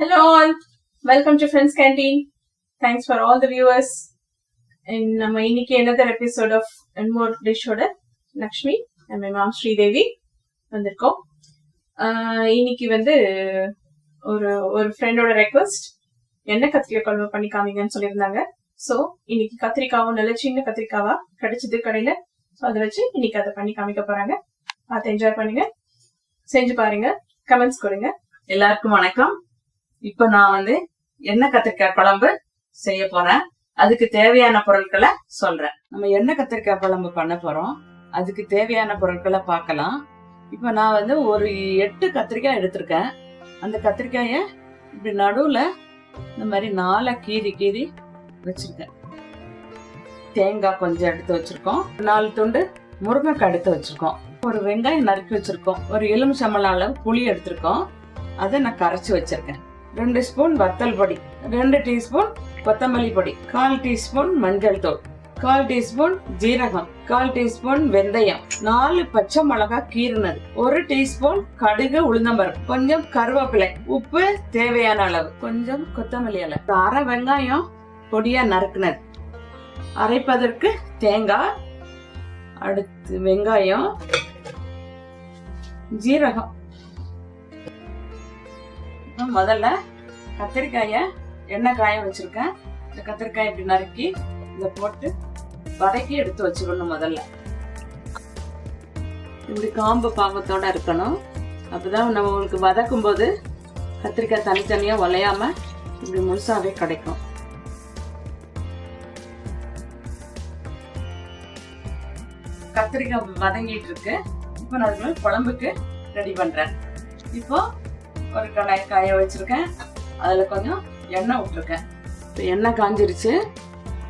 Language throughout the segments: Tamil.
Hello all, welcome to Friends Canteen. Thanks for all the viewers. In another episode of One More Dish Order, Lakshmi and my mom Sridevi வந்திருக்கோம். இன்னைக்கு வந்து ஒரு ஃப்ரெண்டோட ரெக்வஸ்ட் எண்ணெய் கத்திரிக்காய் குழம்பு பண்ணி காமிங்கன்னு சொல்லியிருந்தாங்க. ஸோ இன்னைக்கு கத்திரிக்காவும் நல்ல சின்ன கத்திரிக்காவா கிடைச்சது கடையில. ஸோ அதை வச்சு இன்னைக்கு அதை பண்ணி காமிக்க போறாங்க. பார்த்து என்ஜாய் பண்ணுங்க, செஞ்சு பாருங்க, கமெண்ட்ஸ் கொடுங்க. எல்லாருக்கும் வணக்கம். இப்ப நான் வந்து எண்ணெய் கத்திரிக்காய் குழம்பு செய்ய போறேன். அதுக்கு தேவையான பொருட்களை சொல்றேன். நம்ம எண்ணெய் கத்திரிக்காய் குழம்பு பண்ண போறோம். அதுக்கு தேவையான பொருட்களை பார்க்கலாம். இப்ப நான் வந்து ஒரு 8 கத்திரிக்காய் எடுத்திருக்கேன். அந்த கத்திரிக்காய இப்படி நடுவுல இந்த மாதிரி 4 கீறி வச்சிருக்கேன். தேங்காய் கொஞ்சம் எடுத்து வச்சிருக்கோம். 4 துண்டு முருங்கைக்காய் எடுத்து வச்சிருக்கோம். ஒரு வெங்காயம் நறுக்கி வச்சிருக்கோம். ஒரு எலுமிச்சம்பழம் அளவு புளி எடுத்திருக்கோம். அதை நான் கரைச்சி வச்சிருக்கேன். 2 ஸ்பூன் வத்தல் பொடி, 2 டீஸ்பூன் கொத்தமல்லி பொடி, 1/4 டீஸ்பூன் மஞ்சள் தூள், 1/4 டீஸ்பூன் ஜீரகம், 1/4 டீஸ்பூன் வெந்தயம், 4 பச்சை மிளகாய் கீறினது, 1 டீஸ்பூன் கடுகு உளுந்தம்பருப்பு, கொஞ்சம் கருவேப்பிலை, உப்பு தேவையான அளவு, கொஞ்சம் கொத்தமல்லி இலை, 1/2 வெங்காயம் பொடியா நறுக்குனது, அரைப்பதற்கு தேங்காய், அடுத்து வெங்காயம், ஜீரகம். முதல்ல கத்திரிக்காய எண்ணெய் காய வச்சிருக்கேன். இந்த கத்திரிக்காய் இப்படி நறுக்கி இதை போட்டு வதக்கி எடுத்து வச்சுக்கணும். முதல்ல இப்படி காம்பு பாகத்தோட இருக்கணும். அப்பதான் நம்ம உங்களுக்கு வதக்கும் போது கத்திரிக்காய் தனித்தனியா உலையாம இப்படி முழுசாவே கிடைக்கும். கத்திரிக்காய் வதங்கிட்டு இருக்கு. இப்போ நான் குழம்புக்கு ரெடி பண்றேன். இப்போ ஒரு கடாய் காய வச்சிருக்கேன். அதுல கொஞ்சம் எண்ணெய் விட்டுருக்கேன். இப்போ எண்ணெய் காஞ்சிருச்சு.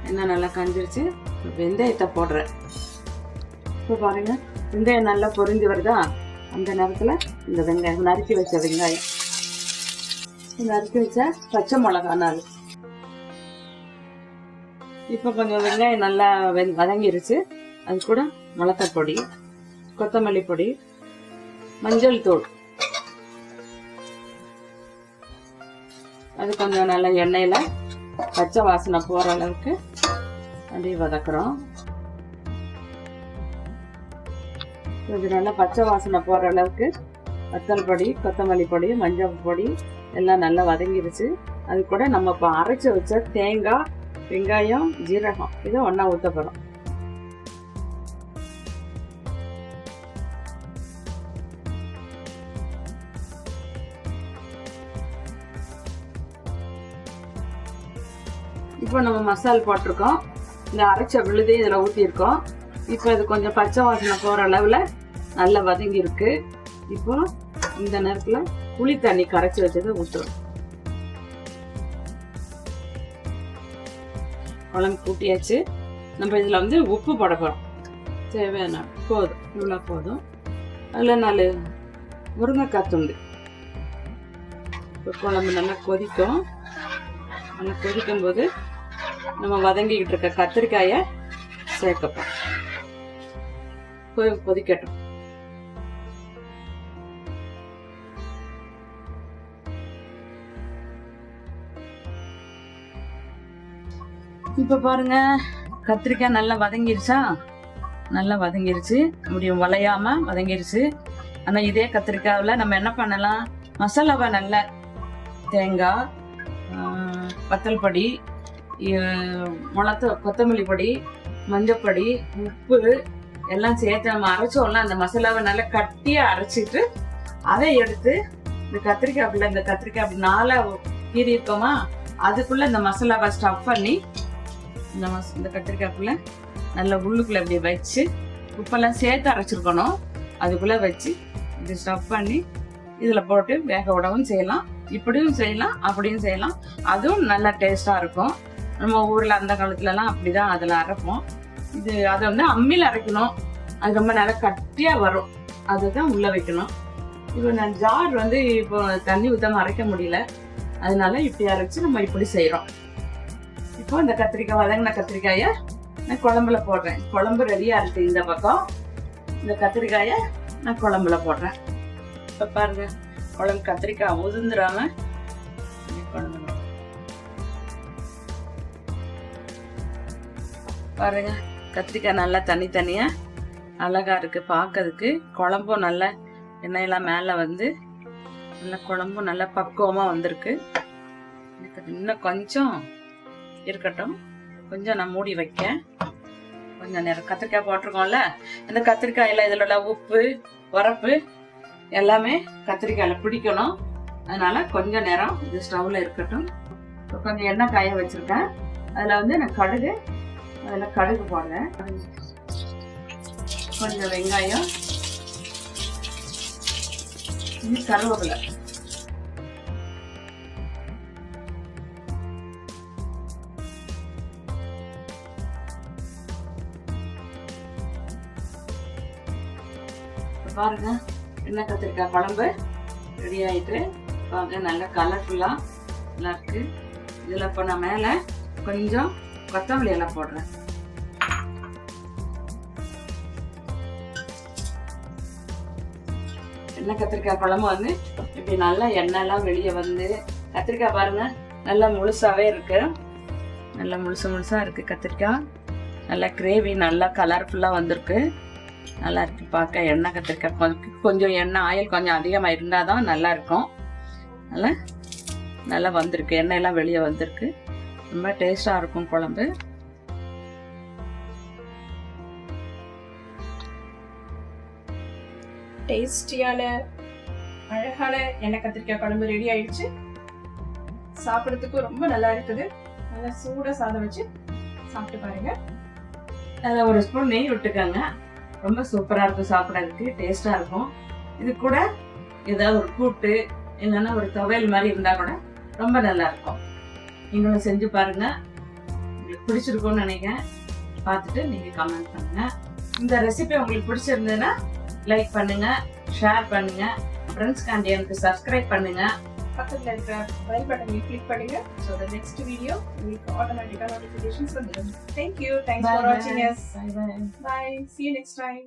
எண்ணெய் நல்லா காஞ்சிருச்சு. வெந்தயத்தை போடுறேன். இப்போ பாருங்க, வெந்தயம் நல்லா பொரிஞ்சு வருதா? அந்த நேரத்துல இந்த வெங்காயம் நறுக்கி வச்ச வெங்காயம், நறுக்கி வச்ச பச்சை மிளகா 4. இப்போ கொஞ்சம் வெங்காயம் நல்லா வதங்கிருச்சு. அது கூட மிளகாய் பொடி, கொத்தமல்லி பொடி, மஞ்சள் தூள், அது கொஞ்சம் நல்ல எண்ணெயில பச்சை வாசனை போற அளவுக்கு அப்படியே வதக்குறோம். இது நல்லா பச்சை வாசனை போற அளவுக்கு வத்தல் பொடி, கொத்தமல்லி பொடி, மஞ்சள் பொடி எல்லாம் நல்லா வதங்கிருச்சு. அது கூட நம்ம இப்போ அரைச்சி வச்ச தேங்காய், வெங்காயம், ஜீரகம் இதை ஒண்ணா ஊத்த போறோம். இப்போ நம்ம மசாலா போட்டிருக்கோம். இந்த அரைச்ச விழுதே இதில் ஊற்றிருக்கோம். இப்போ இது கொஞ்சம் பச்சை வாசனை போகிற அளவில் நல்லா வதங்கி இருக்கு. இப்போ இந்த நேரத்தில் புளி தண்ணி கரைச்சி வச்சதை ஊற்றுறோம். குழம்பு கூட்டியாச்சு. நம்ம இதில் வந்து உப்பு போட போகிறோம். தேவையான போதும், இவ்வளோ போதும். அதில் 4 முருங்கைக்காய் துண்டு. இப்போ குழம்பு நல்லா கொதிக்கும். நல்லா கொதிக்கும் போது நம்ம வதங்கிக்கிட்டு இருக்க கத்திரிக்காய சேர்க்கப்போம். கொதிக்கட்டும். இப்ப பாருங்க, கத்திரிக்காய் நல்லா வதங்கிருச்சா? நல்லா வதங்கிருச்சு. முடியும் வளையாம வதங்கிருச்சு. ஆனா இதே கத்திரிக்காயில நம்ம என்ன பண்ணலாம்? மசாலாவை நல்லா தேங்காய், வத்தல் பொடி, கொத்தமல்லி பொடி, மஞ்சப்பொடி, உப்பு எல்லாம் சேர்த்து நம்ம அரைச்சோம்ல, அந்த மசாலாவை நல்லா கட்டியா அரைச்சிட்டு அதை எடுத்து இந்த கத்திரிக்காய்க்குள்ள, இந்த கத்திரிக்காய் அப்படி 4 கீறி இருக்கோமா, அதுக்குள்ள இந்த மசாலாவை ஸ்டஃப் பண்ணி இந்த கத்திரிக்காய்க்குள்ள நல்லா உள்ளுக்குள்ள இப்படி வச்சு உப்பெல்லாம் சேர்த்து அரைச்சிருக்கணும். அதுக்குள்ள வச்சு இப்படி ஸ்டஃப் பண்ணி இதுல போட்டு வேக விடவும் செய்யலாம். இப்படியும் செய்யலாம், அப்படியும் செய்யலாம். அதுவும் நல்லா டேஸ்டா இருக்கும். நம்ம ஊர்ல அந்த காலத்துல எல்லாம் அப்படிதான் அதுல அரைப்போம். அதை வந்து அம்மியில அரைக்கணும். அது ரொம்ப நல்லா கட்டியா வரும். அதுதான் உள்ள வைக்கணும். இப்போ நான் ஜார் வந்து இப்போ தண்ணி ஊத்தாம அரைக்க முடியல, அதனால இப்படி அரைச்சு நம்ம இப்படி செய்யறோம். இப்போ இந்த கத்திரிக்காய் வதங்கின கத்திரிக்காய நான் குழம்புல போடுறேன். குழம்பு ரெடியா இருக்கு. இந்த பக்கம் இந்த கத்திரிக்காய நான் குழம்புல போடுறேன். இப்ப பாருங்க, குழம்பு கத்திரிக்காய் உதிர்ந்துடாம குழம்பு பாருங்க. கத்திரிக்காய் நல்லா தனித்தனியா அழகா இருக்கு பார்க்கறதுக்கு. குழம்பும் நல்ல எண்ணெயெல்லாம் மேல வந்து நல்ல குழம்பும் நல்லா பக்குவமா வந்திருக்கு. இன்னும் கொஞ்சம் இருக்கட்டும், கொஞ்சம் நான் மூடி வைக்க. கொஞ்சம் நேரம் கத்திரிக்காய் போட்டிருக்கோம்ல, இந்த கத்திரிக்காயில இதுல உள்ள உப்பு உரப்பு எல்லாமே கத்திரிக்காயில பிடிக்கணும். அதனால கொஞ்சம் நேரம் இது ஸ்டவ்ல இருக்கட்டும். கொஞ்சம் எண்ணெய் காய வச்சிருக்கேன். அதுல வந்து நான் கடுகு போடுறேன். கொஞ்சம் வெங்காயம், கருவேப்பிலை, பாருங்க. எண்ணெய் கத்திரிக்காய் குழம்பு ரெடி ஆயிட்டு பாருங்க. நல்ல கலர்ஃபுல்லா நல்லா இருக்கு. இதுல இப்ப நான் மேல கொஞ்சம் கொத்தமல்லி எல்லாம் போடுறேன். எண்ணெய் கத்திரிக்காய் குழம்பு வந்து இப்படி நல்லா எண்ணெய் எல்லாம் வெளியே வந்து கத்திரிக்காய் பாருங்க நல்லா முழுசாவே இருக்கு. நல்லா முழுசா இருக்கு கத்திரிக்காய். நல்லா கிரேவி நல்லா கலர்ஃபுல்லா வந்திருக்கு. நல்லா இருக்கு பார்க்க. எண்ணெய் கத்திரிக்காய் கொஞ்சம் எண்ணெய் ஆயில் கொஞ்சம் அதிகமாக இருந்தால் தான் நல்லா இருக்கும். நல்லா வந்திருக்கு. எண்ணெய் எல்லாம் வெளியே வந்திருக்கு. ரொம்ப டேஸ்டா இருக்கும் குழம்பு. டேஸ்டியான அழகான எண்ணெய் கத்திரிக்காய் குழம்பு ரெடி ஆயிடுச்சு. சாப்பிட்றதுக்கு ரொம்ப நல்லா இருக்குது. நல்லா சூடாக சாதம் வச்சு சாப்பிட்டு பாருங்க. அதில் ஒரு ஸ்பூன் நெய் விட்டுக்கோங்க. ரொம்ப சூப்பரா இருக்கும், சாப்பிடறதுக்கு டேஸ்டா இருக்கும். இது கூட ஏதாவது ஒரு கூட்டு இல்லைன்னா ஒரு துவையல் மாதிரி இருந்தா கூட ரொம்ப நல்லா இருக்கும். நீங்களும் செஞ்சு பாருங்க. உங்களுக்கு பிடிச்சிருக்கும்னு நினைக்கிறேன். பார்த்துட்டு நீங்க கமெண்ட் பண்ணுங்க. இந்த ரெசிபி உங்களுக்கு பிடிச்சிருந்ததுன்னா லைக் பண்ணுங்க, ஷேர் பண்ணுங்க, ஃப்ரெண்ட்ஸ் கேண்டீனுக்கு சப்ஸ்கிரைப் பண்ணுங்க. பக்கத்துல இருக்கிற பெல் பட்டனை கிளிக் பண்ணுங்க. So the next video உங்களுக்கு automatic notifications வந்துடும். Thank you. Thanks for watching us. Bye. Bye. See you next time.